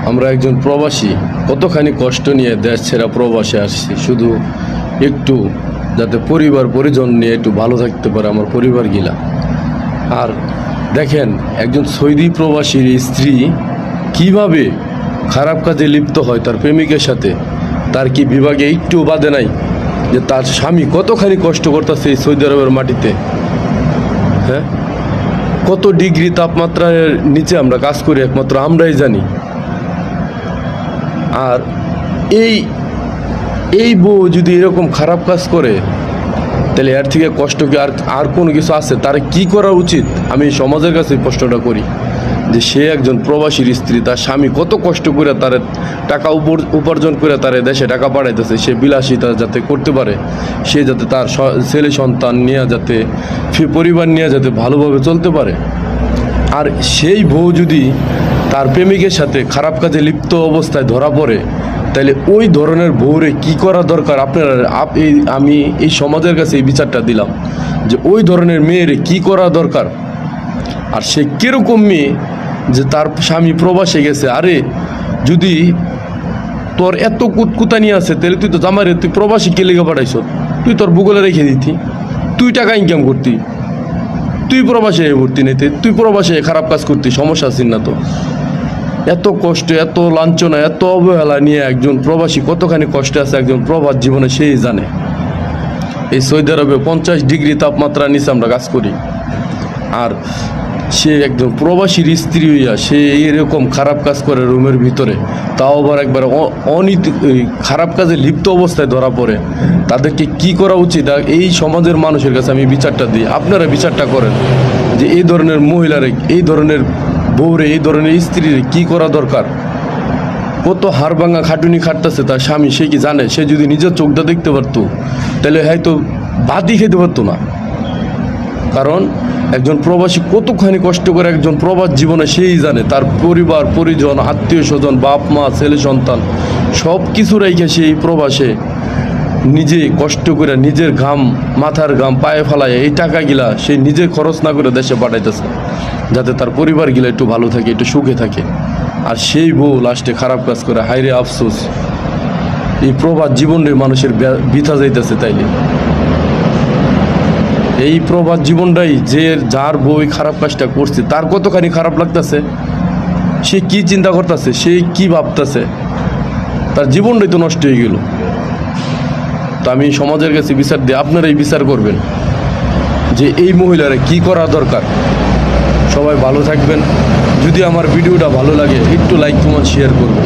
আমরা একজন প্রবাসী কতখানি কষ্ট নিয়ে দেশ ছেড়া প্রবাসে আসছি, শুধু একটু যাতে পরিবার পরিজন নিয়ে একটু ভালো থাকতে পারে আমার পরিবারগুলা। আর দেখেন একজন সৌদি প্রবাসীর স্ত্রী কিভাবে খারাপ কাজে লিপ্ত হয় তার প্রেমিকের সাথে, তার কি বিভাগে একটু বাদে নাই যে তার স্বামী কতখানি কষ্ট করতেছে এই সৌদি আরবের মাটিতে। হ্যাঁ, কত ডিগ্রি তাপমাত্রার নিচে আমরা কাজ করি একমাত্র আমরাই জানি। আর এই বউ যদি এরকম খারাপ কাজ করে তাহলে এর থেকে কষ্ট কি আর কোনো কিছু আছে? তার কি করা উচিত? আমি সমাজের কাছে প্রশ্নটা করি যে সে একজন প্রবাসীর স্ত্রী, তার স্বামী কত কষ্ট করে তার টাকা উপার্জন করে তার দেশে টাকা পাঠাইতেছে, সে বিলাসিতা যাতে করতে পারে, সে যাতে তার ছেলে সন্তান নিয়ে যাতে পরিবার নিয়ে যাতে ভালোভাবে চলতে পারে। আর সেই বউ যদি তার প্রেমিকের সাথে খারাপ কাজে লিপ্ত অবস্থায় ধরা পড়ে, তাহলে ওই ধরনের বউরে কি করা দরকার? আমি এই সমাজের কাছে এই বিচারটা দিলাম যে ওই ধরনের মেয়েরে কি করা দরকার। আর সে কীরকম মেয়ে যে তার স্বামী প্রবাসে গেছে। আরে যদি তোর এত কুতকুতানি আছে তাহলে তুই তো জামাইরে তুই প্রবাসী কে লেগে পাঠাইছ? তুই তোর ভূগোলে রেখে দিতি, তুই টাকা ইনকাম করতি, তুই প্রবাসে ভর্তি নিতে, তুই প্রবাসে খারাপ কাজ করতি, সমস্যা আছিস না তো? এত কষ্ট, এত লাঞ্ছনা, এত অবহেলা নিয়ে একজন প্রবাসী কতখানি কষ্টে আছে একজন প্রবাস জীবনে সেই জানে। এই সৌদি আরবে 50 ডিগ্রি তাপমাত্রা নিচে আমরা কাজ করি, আর সে একজন প্রবাসীর স্ত্রী হইয়া সে এরকম খারাপ কাজ করে রুমের ভিতরে, তাও আবার একবার খারাপ কাজে লিপ্ত অবস্থায় ধরা পড়ে। তাদেরকে কি করা উচিত? এই সমাজের মানুষের কাছে আমি বিচারটা দিই, আপনারা বিচারটা করেন যে এই ধরনের মহিলারে, এই ধরনের বউরে, এই ধরনের স্ত্রীর কি করা দরকার? কত হাড় ভাঙা খাটুনি খাটতেছে তার স্বামী, সে কি জানে? সে যদি নিজের চোখটা দেখতে পারতো তাহলে হয়তো ভাতই খেতে পারতো না। কারণ একজন প্রবাসী কতখানি কষ্ট করে একজন প্রবাস জীবনে সেই জানে। তার পরিবার পরিজন, আত্মীয় স্বজন, বাপ মা, ছেলে সন্তান সব কিছু রেখে সেই প্রবাসে নিজে কষ্ট করে নিজের ঘাম, মাথার ঘাম পায়ে ফেলায় এই টাকাগুলা সে নিজে খরচ না করে দেশে পাঠাইতেছে যাতে তার পরিবারগুলো একটু ভালো থাকে, একটু সুখে থাকে। আর সেই বউ লাস্টে খারাপ কাজ করে। হায়রে আফসোস, এই প্রবাস জীবনে মানুষের বৃথা যাইতেছে। তাইলে এই প্রবাস জীবনটাই যার বউ খারাপ কাজটা করছে তার কতখানি খারাপ লাগতেছে, সে কি চিন্তা করতেছে, সে কি ভাবতেছে, তার জীবনটাই তো নষ্ট হয়ে গেল। তো আমি সমাজের কাছে বিচার দিই, আপনারাই বিচার করবেন যে এই মহিলারা কি করা দরকার। সবাই ভালো থাকবেন। যদি আমার ভিডিওটা ভালো লাগে একটু লাইক কমেন্ট শেয়ার করবেন।